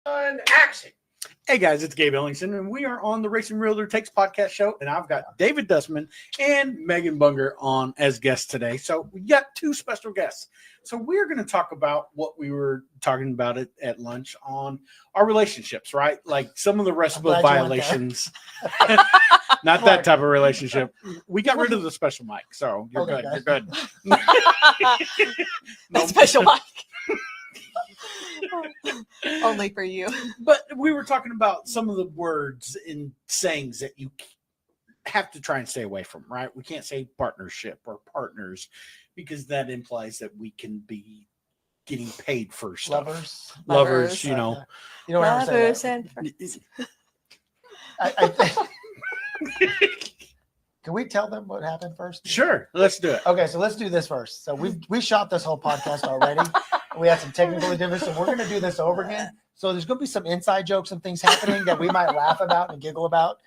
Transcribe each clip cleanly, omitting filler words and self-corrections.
Action. Hey guys, it's Gabe Ellingson, and we are on the Racing Realtor Takes podcast show, and I've got David Dustman and Megan Bunger on as guests today. So we got two special guests. So we're going to talk about what we were talking about at lunch on our relationships, right? Like some of the RESPA violations. Not that type of relationship. We got rid of the special mic, so you're good. You're good. That special mic. Only for you. But we were talking about some of the words and sayings that you have to try and stay away from, right? We can't say partnership or partners because that implies that we can be getting paid for stuff. Lovers, you know. You don't ever Lovers say and friends. I think. Can we tell them what happened first? Sure, let's do it. Okay, so let's do this first. So we shot this whole podcast already. We had some technical differences, so we're going to do this over again. So there's going to be some inside jokes and things happening that we might laugh about and giggle about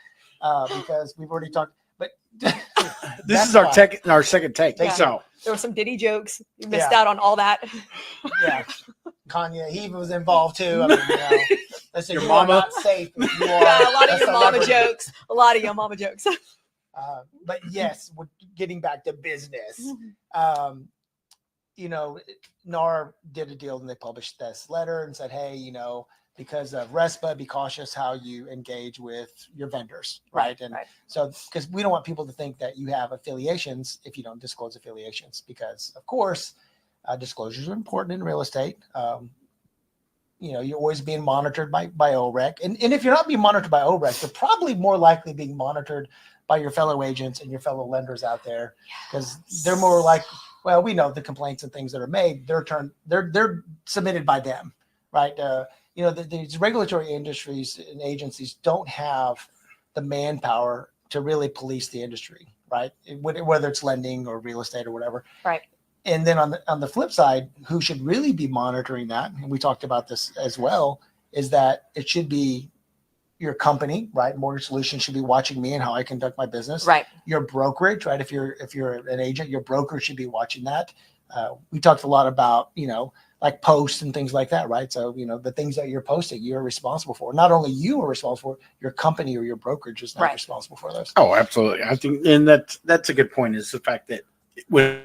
because we've already talked. But this is our second take. Yeah. So There were some Diddy jokes. You missed out on all that. Yeah, Kanye, he was involved too. I mean, let's say Your you mama. are not safe. If you are Yeah, a lot of your mama celebrity. jokes. A lot of your mama jokes. But yes, we're getting back to business. NAR did a deal and they published this letter and said, hey, because of RESPA, be cautious how you engage with your vendors, right? And so, because we don't want people to think that you have affiliations if you don't disclose affiliations, because of course, disclosures are important in real estate. You're always being monitored by OREC. And if you're not being monitored by OREC, you're probably more likely being monitored by your fellow agents and your fellow lenders out there, because they're more like, well, we know the complaints and things that are made, they're submitted by them, right? These regulatory industries and agencies don't have the manpower to really police the industry, right? Whether it's lending or real estate or whatever. Right. And then on the flip side, who should really be monitoring that, and we talked about this as well, is that it should be your company, right? Mortgage Solutions should be watching me and how I conduct my business. Right. Your brokerage, right? If you're an agent, your broker should be watching that. We talked a lot about, like posts and things like that, right? So, the things that you're posting, you're responsible for. Not only you are responsible for, your company or your brokerage is not responsible for those. Oh, absolutely. I think, and that's a good point, is the fact that when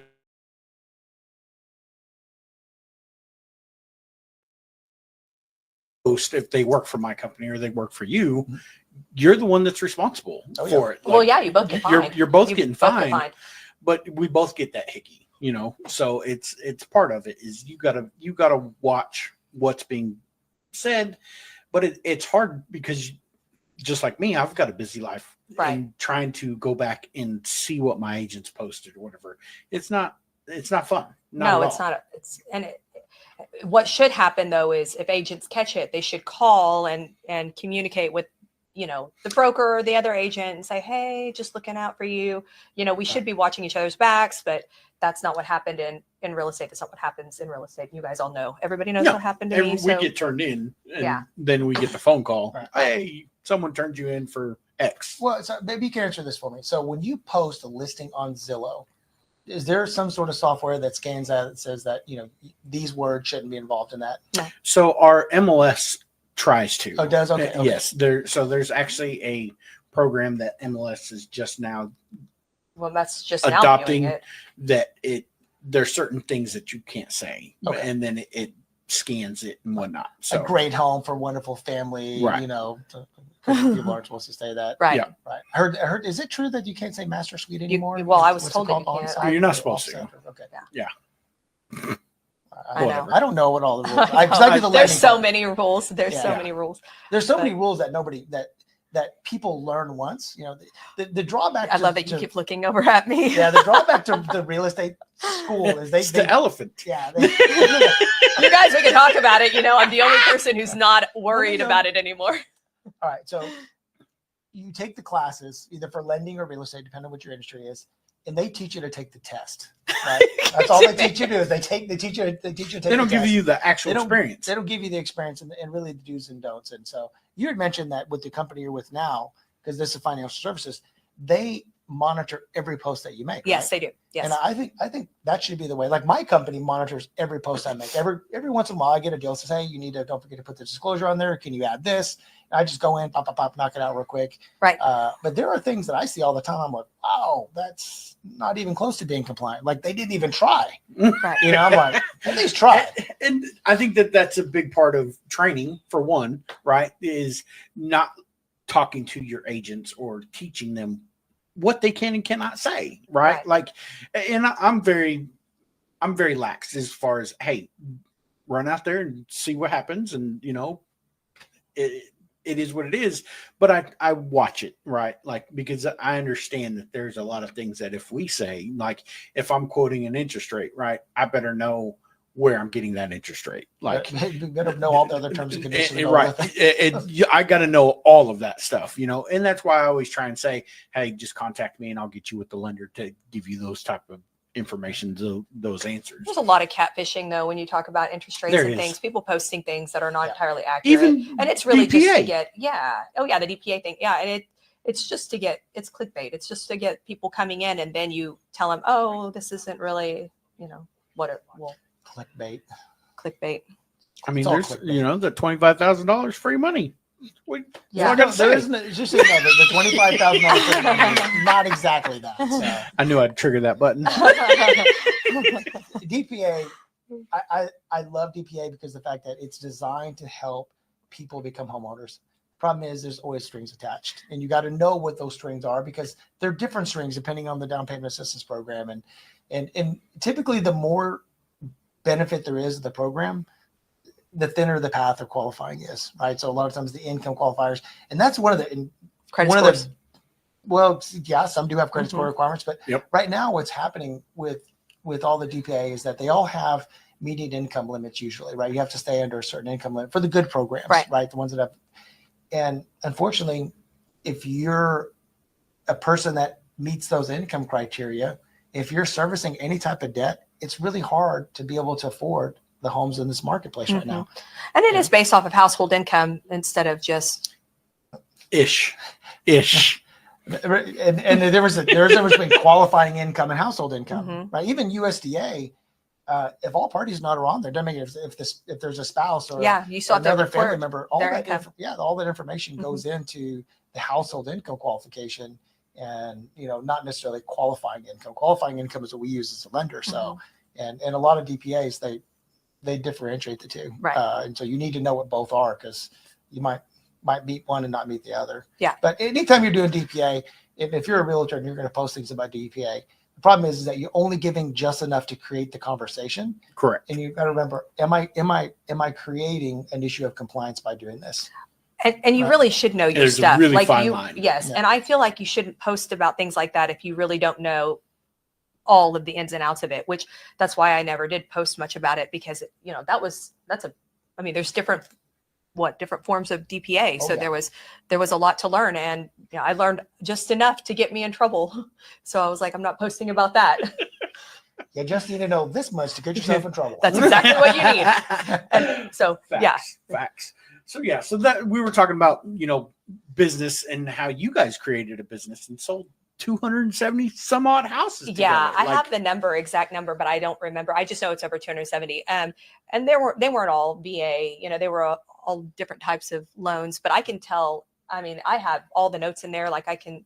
if they work for my company or they work for you, you're the one that's responsible for it. Well, you both get fined. You're both getting fined, but we both get that hickey, So it's part of it is you gotta watch what's being said, but it's hard because just like me, I've got a busy life, and trying to go back and see what my agents posted or whatever. It's not fun. No, it's not. What should happen though is if agents catch it, they should call and communicate with, the broker or the other agent and say, hey, just looking out for you. We should be watching each other's backs, but that's not what happened in real estate. That's not what happens in real estate. You guys all know. Everybody knows what happened to me. We get turned in, and then we get the phone call. Hey, someone turned you in for X. Well, so maybe you can answer this for me. So when you post a listing on Zillow, is there some sort of software that scans that says that, these words shouldn't be involved in that? No. So our MLS tries to. Oh, it does? Okay. Yes. There's actually a program that MLS is just now that's just adopting, now doing that there's certain things that you can't say, and then it scans it and whatnot. So a great home for wonderful family, right. People aren't supposed to say that. Right. Yeah. Right. I heard, is it true that you can't say master suite anymore? I was told that you can't. You're not supposed to. Okay. Yeah. I know. I don't know what all the rules are. There's so many rules. There's so many rules. There's so many rules that people learn once. The drawback. I love that you keep looking over at me. Yeah, the drawback to the real estate school is the elephant. Yeah. You guys, we can talk about it. I'm the only person who's not worried about it anymore. All right, so you take the classes either for lending or real estate, depending on what your industry is, and they teach you to take the test. Right? That's all they teach you to do is they teach you to take the test. They don't give you the actual experience. They don't give you the experience and really the do's and don'ts. And so you had mentioned that with the company you're with now, because this is financial services, they monitor every post that you make. Yes, right? they do. Yes. And I think that should be the way. Like my company monitors every post I make. Every once in a while I get a deal that says, hey, you need to, don't forget to put the disclosure on there. Can you add this? And I just go in, pop, knock it out real quick. Right. But there are things that I see all the time. I'm like, oh, that's not even close to being compliant. Like they didn't even try. Right. You know, I'm like, at least try. And I think that that's a big part of training, for one, right? Is not talking to your agents or teaching them what they can and cannot say, right? Like, and I'm very lax as far as, hey, run out there and see what happens, and you know, it is what it is. But I watch it, right? Like, because I understand that there's a lot of things that if we say, like, if I'm quoting an interest rate, right, I better know where I'm getting that interest rate. Like, you better know all the other terms and conditions. Right. I got to know all of that stuff, you know, and that's why I always try and say, hey, just contact me and I'll get you with the lender to give you those type of information, those answers. There's a lot of catfishing though when you talk about interest rates and things. People posting things that are not entirely accurate, and it's really DPA. just to get the DPA thing, and it's just to get, it's clickbait. It's just to get people coming in, and then you tell them, oh, this isn't really, you know, what it will. Clickbait. I mean, there's clickbait. You know, the $25,000 free money. Yeah, there isn't. It's just the $25,000 not exactly that. So. I knew I'd trigger that button. DPA, I love DPA because the fact that it's designed to help people become homeowners. Problem is, there's always strings attached, and you got to know what those strings are because they're different strings depending on the down payment assistance program, and typically the more benefit there is of the program, the thinner the path of qualifying is, right? So a lot of times the income qualifiers, and that's one of the credit scores. Some do have credit score requirements, but right now what's happening with all the DPA is that they all have median income limits usually, right? You have to stay under a certain income limit for the good programs, right? The ones that have, and unfortunately, if you're a person that meets those income criteria, if you're servicing any type of debt, it's really hard to be able to afford the homes in this marketplace right now. And it is based off of household income instead of just ish. And there was a difference between qualifying income and household income, right? Even USDA, if all parties not around there, doesn't make it if there's a spouse or you saw another family member, all that information Mm-hmm. goes into the household income qualification, and you know, not necessarily qualifying income. Qualifying income is what we use as a lender. So, and a lot of DPAs they differentiate the two, right? And so you need to know what both are because you might meet one and not meet the other. Yeah. But anytime you're doing DPA, if you're a realtor and you're going to post things about DPA, the problem is that you're only giving just enough to create the conversation. Correct. And you've got to remember, am I creating an issue of compliance by doing this? And you really should know your stuff. Really like fine line. Yes. Yeah. And I feel like you shouldn't post about things like that if you really don't know all of the ins and outs of it, which that's why I never did post much about it, because, you know, there's different forms of DPA. So there was a lot to learn, and you know, I learned just enough to get me in trouble. So I was like, I'm not posting about that. You just need to know this much to get yourself in trouble. That's exactly what you need. And so, facts. So that we were talking about, you know, business and how you guys created a business and sold 270 some odd houses. Yeah, I have the exact number, but I don't remember. I just know it's over 270. And they weren't all VA, you know, they were all different types of loans, but I can tell, I mean, I have all the notes in there. Like I can,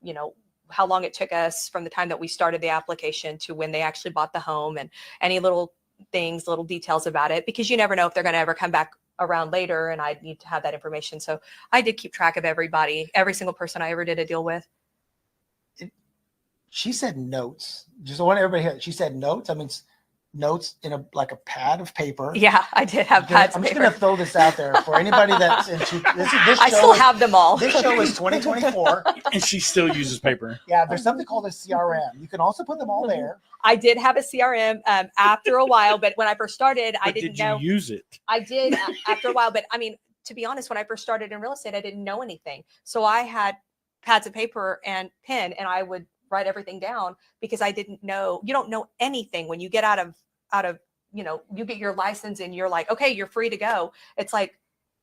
you know, how long it took us from the time that we started the application to when they actually bought the home, and any little details about it, because you never know if they're going to ever come back around later, and I need to have that information. So I did keep track of everybody, every single person I ever did a deal with. She said notes. Just want everybody to hear. She said notes. I mean, notes in a pad of paper. Yeah, I did have pads I'm of just paper. going to throw this out there for anybody that's into this. I still have them all. This show is 2024, and she still uses paper. Yeah, there's something called a CRM. You can also put them all there. I did have a CRM after a while, but when I first started, I didn't know. Did you use it? I did after a while, but I mean, to be honest, when I first started in real estate, I didn't know anything. So I had pads of paper and pen, and I would write everything down because I didn't know. You don't know anything when you get out of, you know, you get your license and you're like, okay, you're free to go. It's like,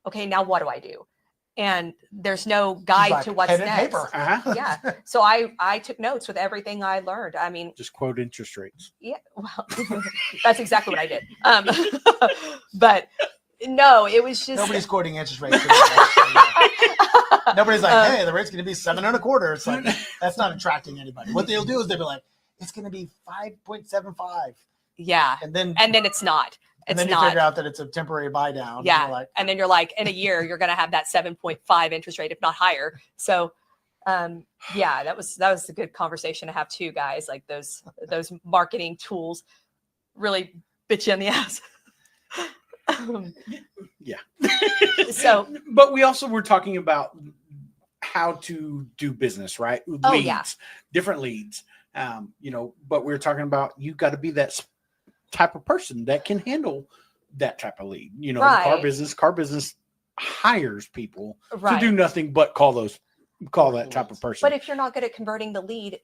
okay, now what do I do? and there's no She's guide like, to what's pen and next. paper. Uh-huh. Yeah. So I took notes with everything I learned. I mean, Just quote interest rates. yeah, well, that's exactly what I did. But no, it was just Nobody's quoting interest rates. Nobody's like, hey, the rate's going to be 7.25. It's like, that's not attracting anybody. What they'll do is they'll be like, it's going to be 5.75. yeah, And then it's not. and It's then you not. figure out that it's a temporary buy down. Yeah. And you're like, And then you're like, in a year, you're going to have that 7.5 interest rate, if not higher. So, yeah, that was a good conversation to have too, guys. Like those marketing tools really bit you in the ass. Yeah. So, but we also were talking about how to do business, right? Oh, Leads, yeah. different leads. But we were talking about you got to be that type of person that can handle that type of lead. The car Right. business hires people right. to do nothing but call that type of person. But if you're not good at converting the lead,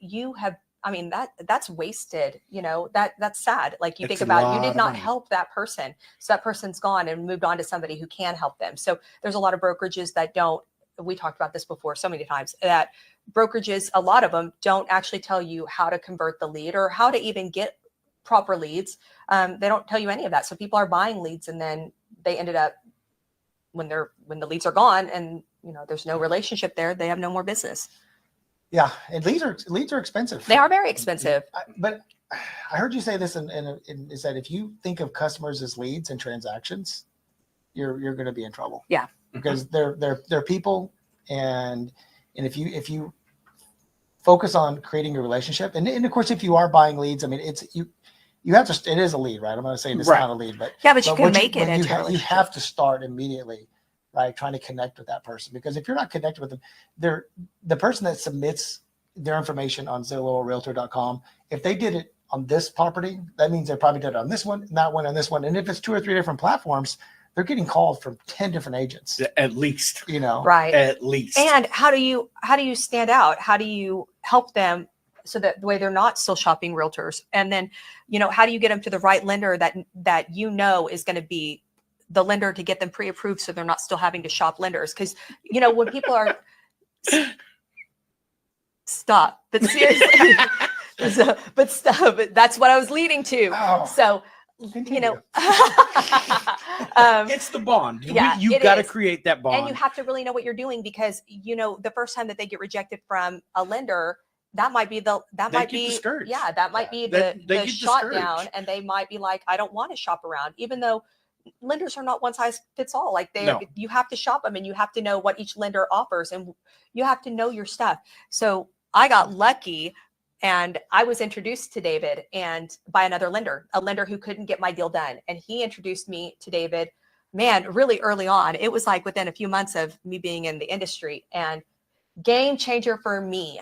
that's wasted. That's sad. Like you It's think a about, lot you did of not money. help that person. So that person's gone and moved on to somebody who can help them. So there's a lot of brokerages that don't, we talked about this before so many times, that brokerages, a lot of them don't actually tell you how to convert the lead or how to even get proper leads. They don't tell you any of that. So people are buying leads and then they ended up when the leads are gone and there's no relationship there, they have no more business. yeah. And leads are expensive. They are very expensive. But I heard you say this is that if you think of customers as leads and transactions, you're going to be in trouble. Yeah. Because they're people, and if you focus on creating a relationship, and of course if you are buying leads, I mean you have to. It is a lead, right? I'm not saying it's Right. not a lead, but Yeah, but you can what make it but into a you relationship. have to start immediately, right? Trying to connect with that person, because if you're not connected with them, the person that submits their information on Zillow or Realtor.com, if they did it on this property, that means they probably did it on this one, and that one, and this one, and if it's 2 or 3 different platforms, they're geting called from 10 different agents. At least. Right. At least. And how do you stand out? How do you help them so that the way they're not still shopping realtors? And then, how do you get them to the right lender that is going to be the lender to get them pre-approved so they're not still having to shop lenders? Because, when people are stop, but seriously, but stop. That's what I was leading to. Oh. So, Continue. It's the bond. Yeah, You it got to is. create that bond. And you have to really know what you're doing, because the first time that they get rejected from a lender, that might be discouraged. yeah, that might be They the get shot discouraged. down, and they might be like, I don't want to shop around, even though lenders are not one size fits all. Like you have to shop them, and you have to know what each lender offers, and you have to know your stuff. So I got lucky. And I was introduced to David and by another lender, a lender who couldn't get my deal done. And he introduced me to David, man, really early on. It was like within a few months of me being in the industry, and game changer for me.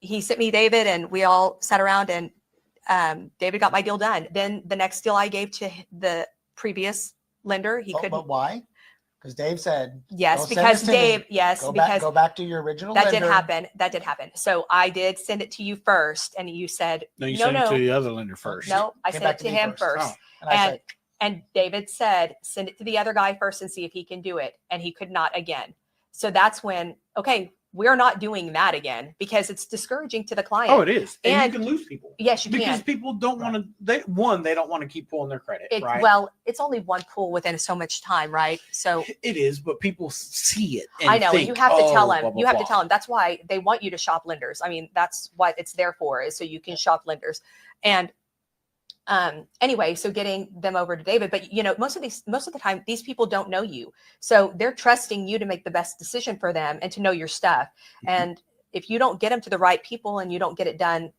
He sent me David, and we all sat around, and David got my deal done. Then the next deal I gave to the previous lender, he couldn't. But why? Because Dave said, yes, "Don't send because this to me. Dave, yes, go because back to your original that lender." That did happen. So I did send it to you first, and you said, No, you sent it to the other lender first. No, I Came sent back it to to me him first. first. And I said, And David said, send it to the other guy first and see if he can do it. And he could not again. So that's when, okay, we're not doing that again, because it's discouraging to the client. Oh, it is. And And- you can lose people. Yes, you Because can. people don't want to, they don't want to keep pulling their credit, right? Well, it's only one pool within so much time, right? So It is, but people see it. And I know, think, and you have to tell them. blah, blah, You have to blah. tell them. That's why they want you to shop lenders. I mean, that's what it's there for, is so you can shop lenders. And anyway, so getting them over to David, but most of the time, these people don't know you, so they're trusting you to make the best decision for them and to know your stuff. Mhm. And if you don't get them to the right people and you don't get it done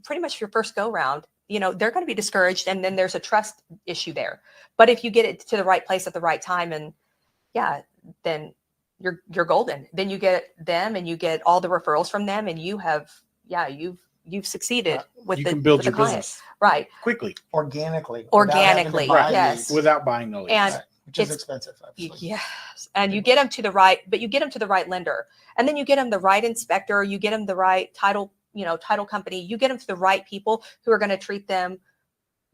pretty much your first go round, they're going to be discouraged, and then there's a trust issue there. But if you get it to the right place at the right time, and then you're golden. Then you get them, and you get all the referrals from them, and you've succeeded with You the can build with your the client. business Right. quickly organically. Organically, without having to buy yes. leads, without buying the leads. And which is it's- expensive. Obviously. Yes. And you get them to the right, but you get them to the right lender, and then you get them the right inspector, you get them the right title company, you get them to the right people who are going to treat them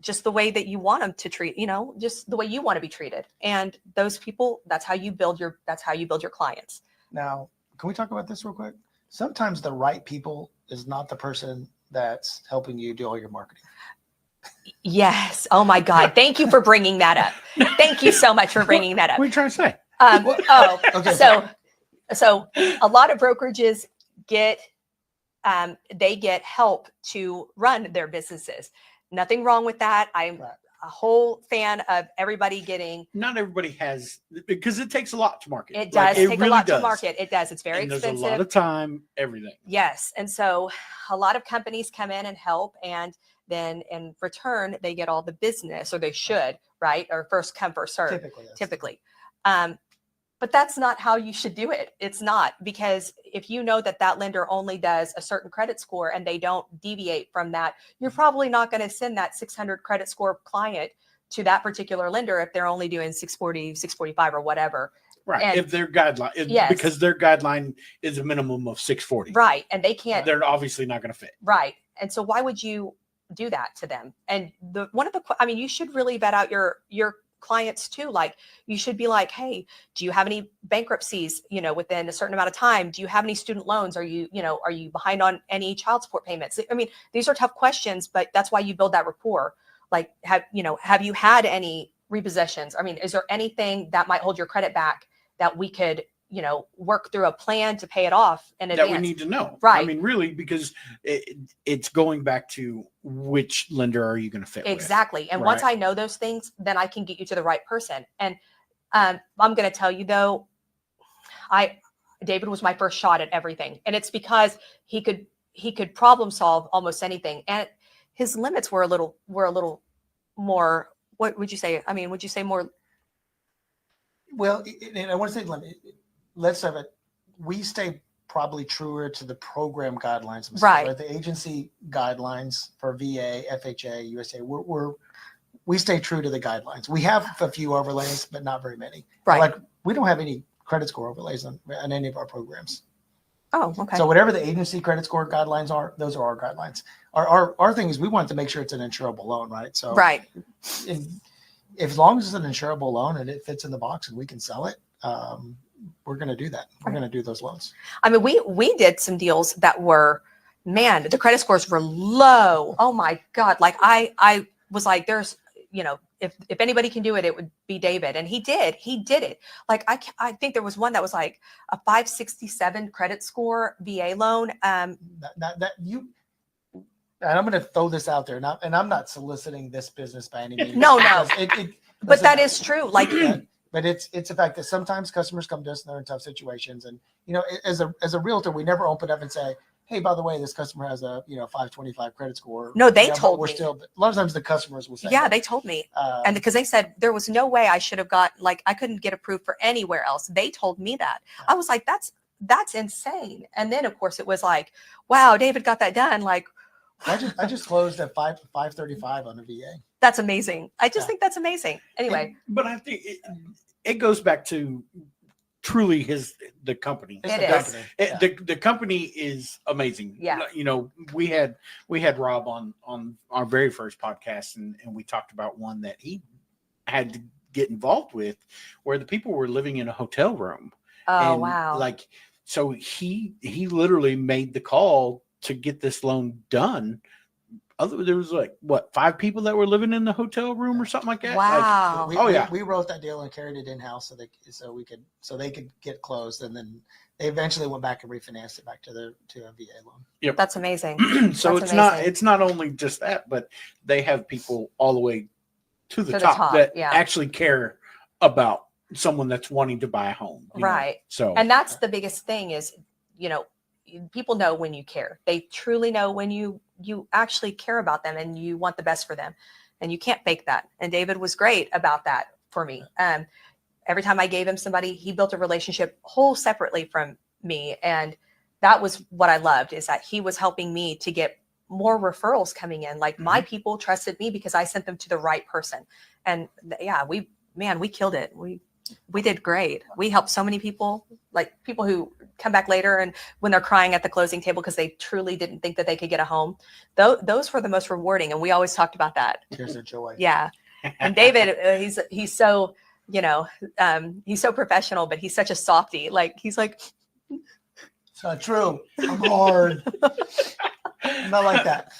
just the way that you want them to treat, just the way you want to be treated. And those people, that's how you build your clients. Now, can we talk about this real quick? Sometimes the right people is not the person that's helping you do all your marketing. Yes. Oh my God. Thank you for bringing that up. Thank you so much for bringing that up. What are you trying to say? Okay. So a lot of brokerages get help to run their businesses. Nothing wrong with that. I'm a whole fan of everybody getting. Not everybody has, because it takes a lot to market. It does take really a lot does. to market. It does. It's very and expensive. There's a lot of time, everything. Yes. And so a lot of companies come in and help, and then in return, they get all the business, or they should, right? Or first come, first serve, typically. But that's not how you should do it. It's not, because if you know that lender only does a certain credit score and they don't deviate from that, you're probably not going to send that 600 credit score client to that particular lender if they're only doing 640, 645 or whatever. Right. And if their guideline, yes. Because their guideline is a minimum of 640. Right. And they can't. They're obviously not going to fit. Right. And so why would you do that to them? And you should really vet out your clients too. Like, you should be like, hey, do you have any bankruptcies, within a certain amount of time? Do you have any student loans? Are you behind on any child support payments? I mean, these are tough questions, but that's why you build that rapport. Like, have you had any repossessions? I mean, is there anything that might hold your credit back that we could, work through a plan to pay it off in advance? That we need to know. Right. I mean, really, because it's going back to which lender are you going to fit exactly. with, And right? once I know those things, then I can get you to the right person. And I'm going to tell you though, David was my first shot at everything. And it's because he could problem solve almost anything. And his limits were a little more, what would you say? I mean, would you say more? Well, and I want to say, let's have it. We stay probably truer to the program guidelines, right? The agency guidelines for VA, FHA, USA. We stay true to the guidelines. We have a few overlays, but not very many. Right. Like, we don't have any credit score overlays on any of our programs. Oh, okay. So whatever the agency credit score guidelines are, those are our guidelines. Our thing is we want to make sure it's an insurable loan, right? So right. If as long as it's an insurable loan and it fits in the box and we can sell it, we're going to do that. We're going to do those loans. I mean, we did some deals that were, man, the credit scores were low. Oh my God. Like I was like, there's, if anybody can do it, it would be David. And he did it. Like, I think there was one that was like a 567 credit score VA loan. And I'm going to throw this out there, and I'm not soliciting this business by any means. No. But that matter. is true. Like, but it's a fact that sometimes customers come to us and they're in tough situations. And, as a realtor, we never open up and say, hey, by the way, this customer has a, 525 credit score. No, they told me. A lot of times the customers will say, yeah, they told me. And because they said there was no way I should have I couldn't get approved for anywhere else. They told me that. I was like, that's insane. And then of course it was like, wow, David got that done. Like, I just closed at 535 on a VA. That's amazing. I just think that's amazing. Anyway. But I think it goes back to truly the company. The company is amazing. Yeah. We had Rob on our very first podcast and we talked about one that he had to get involved with where the people were living in a hotel room. Oh, and wow. Like, so he literally made the call to get this loan done. There was 5 people that were living in the hotel room or something like that. Wow. We wrote that deal and carried it in house so they could get closed, and then they eventually went back and refinanced it back to a VA loan. Yep. That's amazing. So it's not only just that, but they have people all the way to the top that actually care about someone that's wanting to buy a home. Right. So, and that's the biggest thing is, people know when you care. They truly know when you actually care about them and you want the best for them, and you can't fake that. And David was great about that for me. Every time I gave him somebody, he built a relationship whole separately from me. And that was what I loved, is that he was helping me to get more referrals coming in. Like, my people trusted me because I sent them to the right person. And we killed it. We did great. We helped so many people, like people who come back later and when they're crying at the closing table because they truly didn't think that they could get a home. Those were the most rewarding. And we always talked about that. Tears of joy. Yeah. And David, he's so, he's so professional, but he's such a softie. Like, he's like, It's not true. I'm hard. I'm not like that.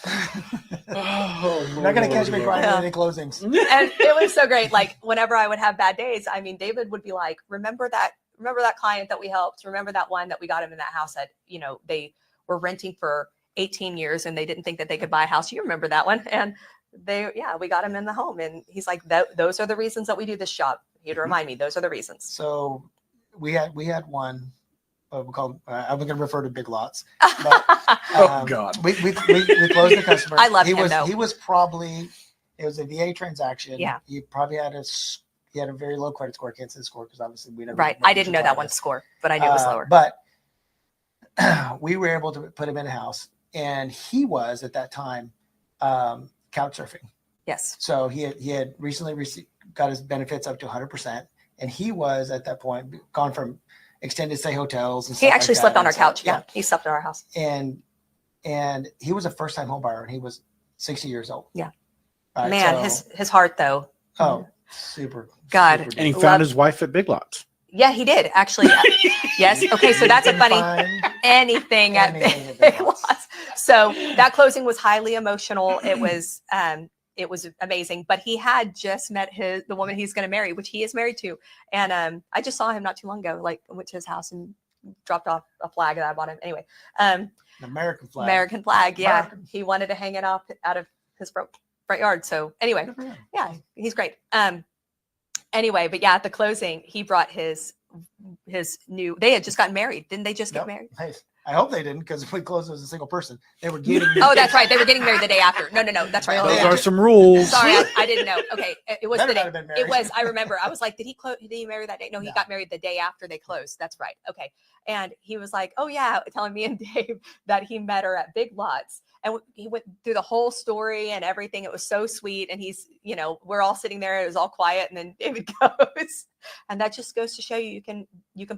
You're not going to catch me crying at any closings. and it was so great. Like, whenever I would have bad days, I mean, David would be like, remember that client that we helped? Remember that one that we got him in that house that, they were renting for 18 years and they didn't think that they could buy a house. You remember that one? And we got him in the home. And he's like, those are the reasons that we do this job. He'd remind me, those are the reasons. So we had one, we call, I'm going to refer to Big Lots. But, Oh God. We closed the customer. I love him, though. He was probably, it was a VA transaction. Yeah. He probably had a very low credit score. I can't say score because obviously we never. Right. I didn't know that one score, but I knew it was lower. But we were able to put him in a house, and he was at that time couch surfing. Yes. So he had recently got his benefits up to 100%, and he was at that point gone from extended stay hotels. And he actually like slept on our so, couch. Yeah, he slept at our house. And he was a first time home buyer, and he was 60 years old. Yeah. Right, Man, so, his heart though. Oh, super. God. Super And he deep. found his wife at Big Lots. Yeah, he did actually. Yes. Okay. So that's a funny anything at Big Lots. So that closing was highly emotional. It was amazing, but he had just met the woman he's going to marry, which he is married to. And I just saw him not too long ago, like went to his house and dropped off a flag that I bought him. Anyway, An American flag. American flag. Yeah. American. He wanted to hang it up out of his front yard. So anyway, Good for him. yeah, he's great. Anyway, but yeah, at the closing, he brought his new, they had just gotten married. Didn't they just get Yep. married? Hey, I hope they didn't, because if we closed as a single person, they were getting. Oh, that's right. They were getting married the day after. No, that's right. Those Yeah. are some rules. Sorry, I didn't know. Okay. It was Better the not day. have been married. It was, I remember. I was like, did he marry that day? No, he No. got married the day after they closed. That's right. Okay. And he was like, oh yeah, telling me and Dave that he met her at Big Lots. And he went through the whole story and everything. It was so sweet. And he's, we're all sitting there. It was all quiet. And then David goes, and that just goes to show you can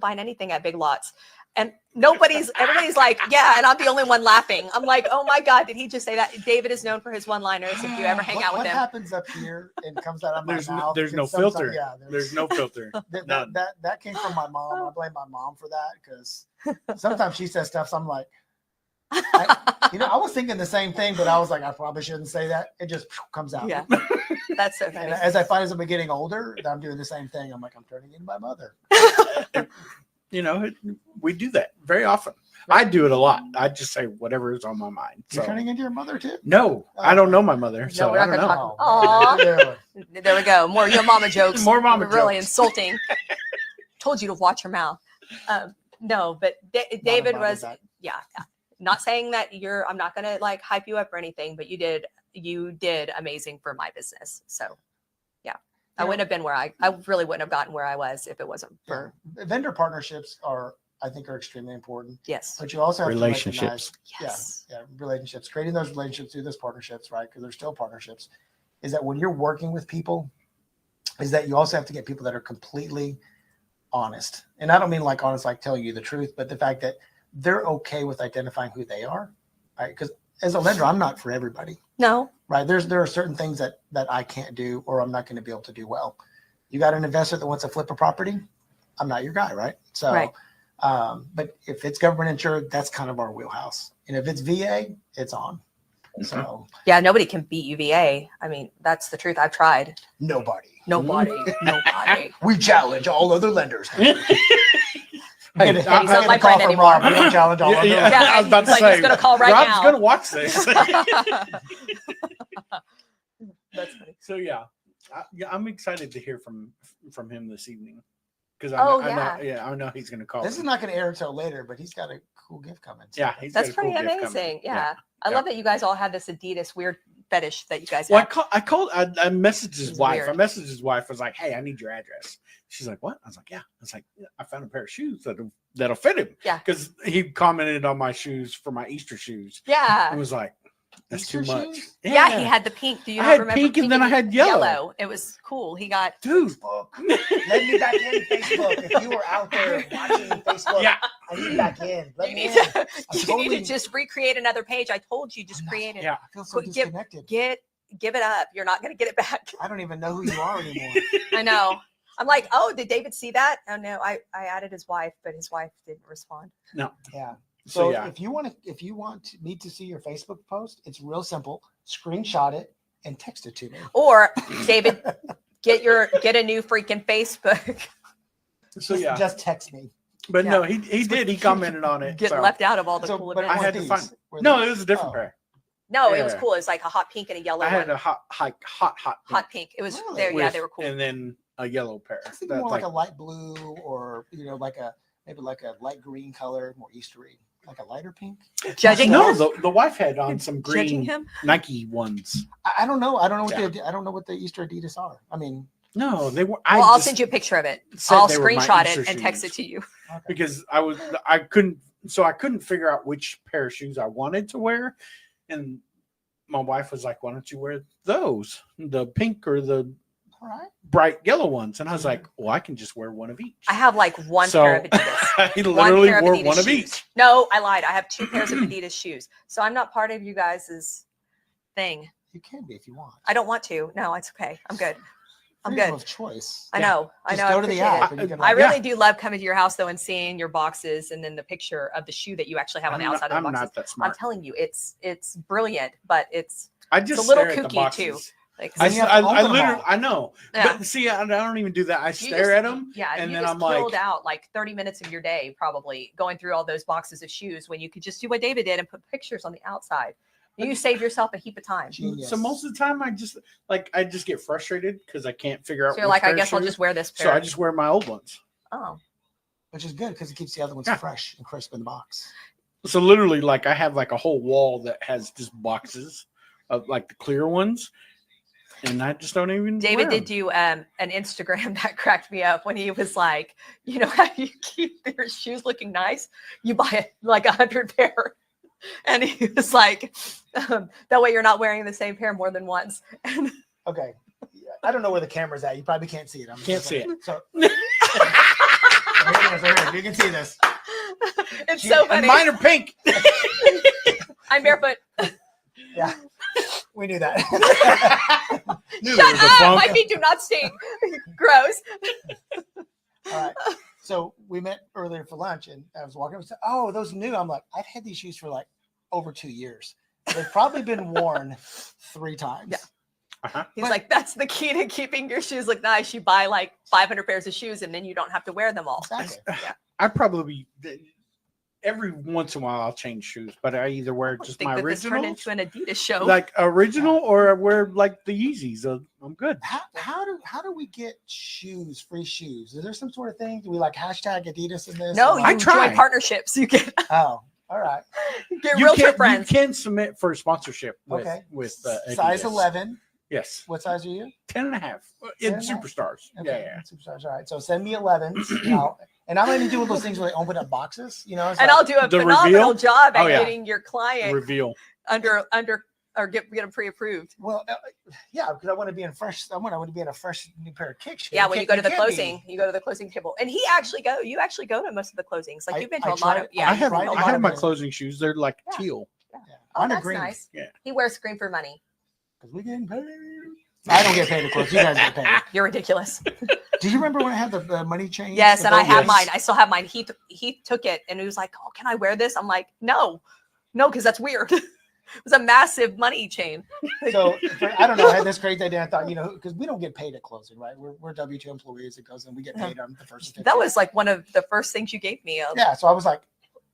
find anything at Big Lots. And everybody's like, yeah. And I'm the only one laughing. I'm like, oh my God, did he just say that? David is known for his one-liners. If you ever hang out with what him. happens up here and comes out of my mouth. There's no and sometimes- filter. Yeah, There's no filter. None. that came from my mom. I blame my mom for that, because sometimes she says stuff. So I'm like, I was thinking the same thing, but I was like, I probably shouldn't say that. It just comes out. Yeah. That's so funny. And as I find as I'm getting older, that I'm doing the same thing. I'm like, I'm turning into my mother. We do that very often. I do it a lot. I just say whatever is on my mind. You're So turning into your mother too? no, I don't know my mother, so we're I not don't gonna know. talk- Aw. Yeah. There we go. More your mama jokes. More mama really jokes. insulting. Told you to watch your mouth. No, but David about was, that. yeah. Not saying that I'm not going to like hype you up or anything, but you did amazing for my business. So yeah, I wouldn't have been where I really wouldn't have gotten where I was if it wasn't for, Vendor partnerships are extremely important, yes. but you also have Relationships. to recognize, Yes. relationships, creating those relationships through those partnerships, right? Because they're still partnerships. Is that when you're working with people, is that you also have to get people that are completely honest. And I don't mean like honest, like telling you the truth, but the fact that they're okay with identifying who they are, right? Because as a lender, I'm not for everybody, No. right? There are certain things that I can't do, or I'm not going to be able to do well. You got an investor that wants to flip a property, I'm not your guy, right? So, Right. But if it's government insured, that's kind of our wheelhouse. And if it's VA, it's on. So Yeah. Nobody can beat UVA. I mean, that's the truth. I've tried. nobody. Nobody. We challenge all other lenders. Hey, Get a- I- He's not get a my call friend from anymore. Rob. We don't challenge all other lenders. Yeah, I was about to he's like, say, he's gonna call right Rob's now. gonna watch this. That's funny. So yeah, I'm excited to hear from him this evening, because I know he's gonna call. This me. is not going to air until later, but he's got a cool gift coming. So Yeah, he's That's got a cool pretty gift amazing. coming. Yeah. I Yeah. love that you guys all have this Adidas weird fetish that you guys Well, have. I messaged his It's wife. weird. I messaged his wife. I was like, "Hey, I need your address." She's like, "What?" I was like, "Yeah." I was like, "I found a pair of shoes that'll fit him." Yeah. Because he commented on my shoes for my Easter shoes. Yeah. I was like, That's Easter too much. shoes? Yeah, he had the pink. Do you I not had remember? pink and then I had yellow. It was cool. He got Dude. Facebook. Let me back in, Facebook. If you were out there watching Facebook, Yeah. I need back in. Let you me need in. to, I'm you totally- need to just recreate another page. I told you, just I'm not- create it. Yeah. I feel so Give- disconnected. Give it up. You're not going to get it back. I don't even know who you are anymore. I know. I'm like, oh, did David see that? Oh no, I added his wife, but his wife didn't respond. Yeah. So, So yeah. if you want me to see your Facebook post, it's real simple. Screenshot it and text it to me. Or David, get a new freaking Facebook. So Just- yeah. just text me. But Yeah. no, he did. He commented on it. Get so. left out of all the So, cool but it events. I had weren't to these. find- Were No, these? it was a different Oh. pair. No, it was Yeah. cool. It was like a hot pink and a yellow I had one. a hot pink. Hot pink. It was Really? there. Yeah, with- they were cool. And then a yellow pair. I think That's more like a light blue, or like a maybe like a light green color, more Eastery, like a lighter pink. Judging no, him? the wife had on some Judging green him? Nike ones. I don't know. I don't know what Yeah. I don't know what the Easter Adidas are. I mean, No, they were. Well, I'll send you a picture of it. said I'll they were my screenshot Easter it and text shoes. it to you. okay. because I couldn't figure out which pair of shoes I wanted to wear, and my wife was like, "Why don't you wear those, the pink or the All right. bright yellow ones?" And I was like, "Well, I can just wear one of each." I have like one So, pair of Adidas. I literally pair of wore Adidas one of shoes. each. No, I lied. I have 2 pairs of Adidas shoes. So I'm not part of you guys' thing. You can be if you want. I don't want to. No, it's okay. I'm good. I'm Freedom good. of choice. I Yeah. know. I Just know. I go to the appreciate app it. and you can I like, really do love coming to your house though and seeing your boxes and then the picture of the shoe that you actually have on the outside I'm of the boxes. not that I'm smart. telling you, it's brilliant, but it's I just a little stare at the kooky, too. boxes. like I- you have to I open them literally, all. I know, Yeah. but see, I don't even do that. I You stare just- at them, yeah, and you then just I'm like, killed out like 30 minutes of your day probably going through all those boxes of shoes when you could just do what David did and put pictures on the outside. You save yourself a heap of time. So Genius. So most of the time, I just get frustrated because I can't figure out. you're which like, I pair of guess I'll shoes. just wear this pair. So I just wear my old ones. Oh, which is good because it keeps the other ones Yeah. fresh and crisp in the box. So literally, like I have like a whole wall that has just boxes of like the clear ones, and I just don't even. David wear did do an Instagram that cracked me up when he was like, you know how you keep your shoes looking nice? You buy like 100 pair. And he was like, that way you're not wearing the same pair more than once. And Okay. Yeah, I don't know where the camera's at. You probably can't see it. I'm Can't just see like- So here it is, right here. You can see this. it's so And funny. mine are pink. I'm barefoot. Yeah. We knew that. Knew Shut there was a up. funk. My feet do not stink. Gross. All right. So we met earlier for lunch and I was walking up and said, "Oh, those new." I'm like, I've had these shoes for like over 2 years. They've probably been worn 3 times. Yeah. Uh-huh. He's But- like, that's the key to keeping your shoes look nice. You buy like 500 pairs of shoes and then you don't have to wear them all. Exactly. I probably every once in a while I'll change shoes, but I either wear I just think my that this turned originals, into an Adidas show. like original, or I wear like the Yeezys. I'm good. How do we get shoes, free shoes? Is there some sort of thing? Do we like hashtag Adidas in this? no, Or you I like- try. join partnerships. You get Oh, all right. realtor friends. You can submit for a sponsorship with Okay. Adidas. Size 11. Yes, What size are you? 10 and a half in 10 and a half. superstars. Okay, Yeah. Superstars. All right. So send me 11s. And I'm going to do those things where they open up boxes. You know, it's And like- I'll do a The phenomenal reveal? job at Oh, yeah. getting your client Reveal. under or get them pre-approved. Well, yeah, because I want to be in fresh. I want to be in a fresh new pair of kicks. Yeah, when you go to the can't be. closing, you go to the closing table, and you actually go to most of the closings. Like I- you've been to I a lot tried- of yeah. I you've have been to a tried I lot have of my them. closing shoes. They're like Yeah. teal. Yeah. Oh, Mine are that's green. nice. Yeah. He wears green for money. Because we getting paid. I don't get paid to close. You guys get paid. You're ridiculous. Do you remember when I had the money change? Yes, The and I gold have rings? mine. I still have mine. He took it and he was like, "Oh, can I wear this?" I'm like, "No, because that's weird." It was a massive money chain. So I don't know. I had this great idea. I thought, because we don't get paid at closing, right? We're W-2 employees. It goes and we get paid on the first. That was like one of the first things you gave me. Yeah. So I was like,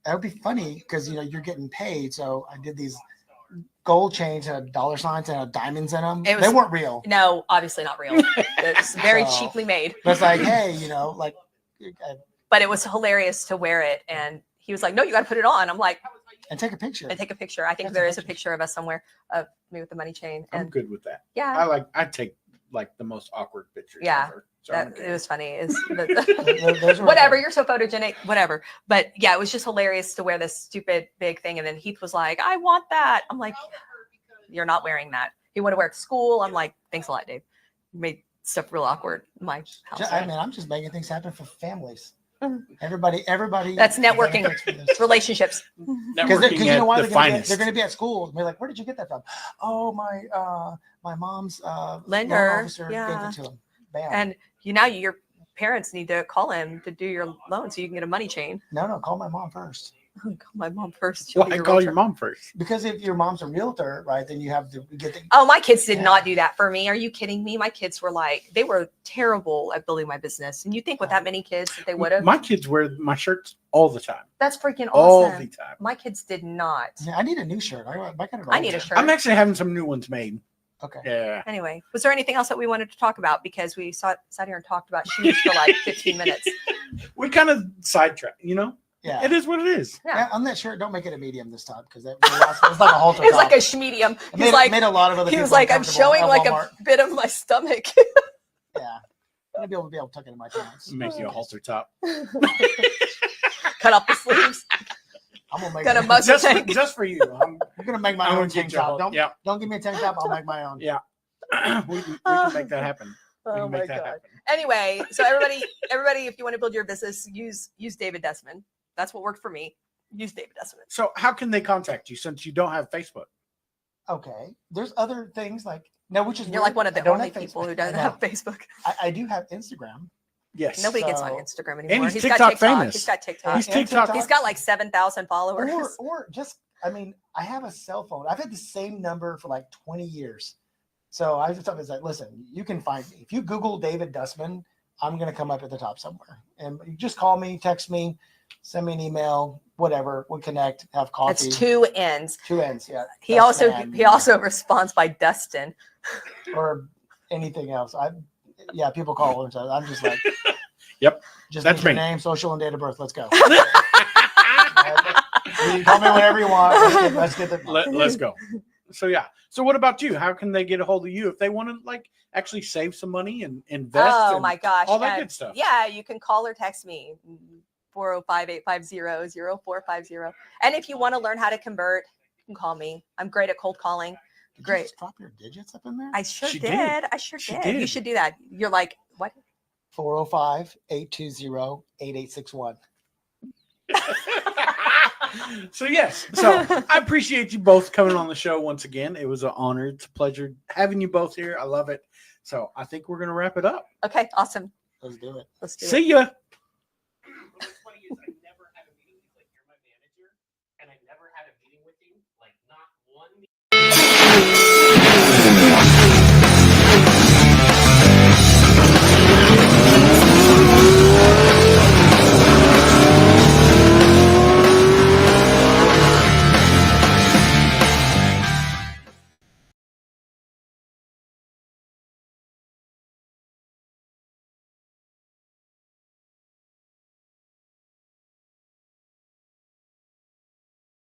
that would be funny because you're getting paid. So I did these gold chains had dollar signs and had diamonds in them. It was- They weren't real. No, obviously not real. It's very So- cheaply made. But it's like, hey, like But it was hilarious to wear it. And he was like, "No, you got to put it on." I'm like, and take a picture. "And take a picture." I think That's there a is a picture of us somewhere of me with the money chain. I'm And good with that. yeah, I take like the most awkward pictures. Yeah, ever, so I'm that, good. it was funny. Is Those were- whatever, you're so photogenic, whatever. But yeah, it was just hilarious to wear this stupid big thing. And then Heath was like, "I want that." I'm like, you're not wearing that. You want to wear it to school. I'm like, thanks a lot, Dave. You made stuff real awkward in my house. I mean, I'm just making things happen for families. Mhm. Everybody. That's networking. Relationships. Because you know why they're going to be at school. And be like, where did you get that from? Oh, my mom's Lender. loan officer Yeah. gave it to him. Bam. And your parents need to call him to do your loan so you can get a money chain. No, call my mom first. Call my mom first. She'll Why be your call realtor. your mom first? Because if your mom's a realtor, right, then you have to get the. Oh, my kids did Yeah. not do that for me. Are you kidding me? My kids were they were terrible at building my business. And you think with that many kids that they would have? My kids wear my shirts all the time. That's freaking All awesome. the time. My kids did not. Yeah, I need a new shirt. I need a shirt. I'm actually having some new ones made. Okay. Yeah. Anyway, was there anything else that we wanted to talk about? Because we sat here and talked about shoes for like 15 minutes. We kind of sidetracked, you know? Yeah. It is what it is. Yeah. On that shirt, don't make it a medium this time because it's like a halter. It's like a schmedium. He's like, made a lot of other he people was like, I'm uncomfortable showing at like Walmart. a bit of my stomach. Yeah. I'm gonna be able to tuck it in my pants. Make you a halter top. Cut off the sleeves. I'm gonna make Got a it. muscle Just, tank. just for you. I'm gonna make my I'm own gonna tank get you a top. whole- yeah. Don't give me a tank top. I'll make my own. Yeah. we can make that happen. We Oh can my make that god. happen. Anyway, so everybody, if you want to build your business, use David Desmond. That's what worked for me. Use David Desmond. So how can they contact you since you don't have Facebook? Okay. There's other things like no, which is You're like one of the I don't only have people Facebook. who doesn't I know. have Facebook. I do have Instagram. Yes. Nobody gets on So- Instagram anymore. he's got TikTok TikTok. famous. He's got TikTok. He's and TikTok. He's got like 7,000 followers. or just I mean, I have a cell phone. I've had the same number for like 20 years. So I just thought it's like, listen, you can find me. If you Google David Dustman, I'm gonna come up at the top somewhere. And you just call me, text me, send me an email, whatever. We'll connect, have coffee. It's two ends. Two ends, yeah. He Dustman, also responds by Dustin. or anything else. People call and I'm just like, Yep, just that's need your me. name, social, and date of birth. Let's go. You can call me whatever you want. Let's get the. Let's go. So yeah. So what about you? How can they get a hold of you if they want to like actually save some money and invest? Oh and my gosh. all that and good stuff. Yeah, you can call or text me 405-850-0450. And if you want to learn how to convert, you can call me. I'm great at cold calling. Did Great. you just drop your digits up in there? I sure She did. did. I sure She did. did. You should do that. You're like, what? 405-820-8861. So yes. So I appreciate you both coming on the show once again. It was an honor. It's a pleasure having you both here. I love it. So I think we're gonna wrap it up. Okay, awesome. Let's do it. Let's do it. See ya.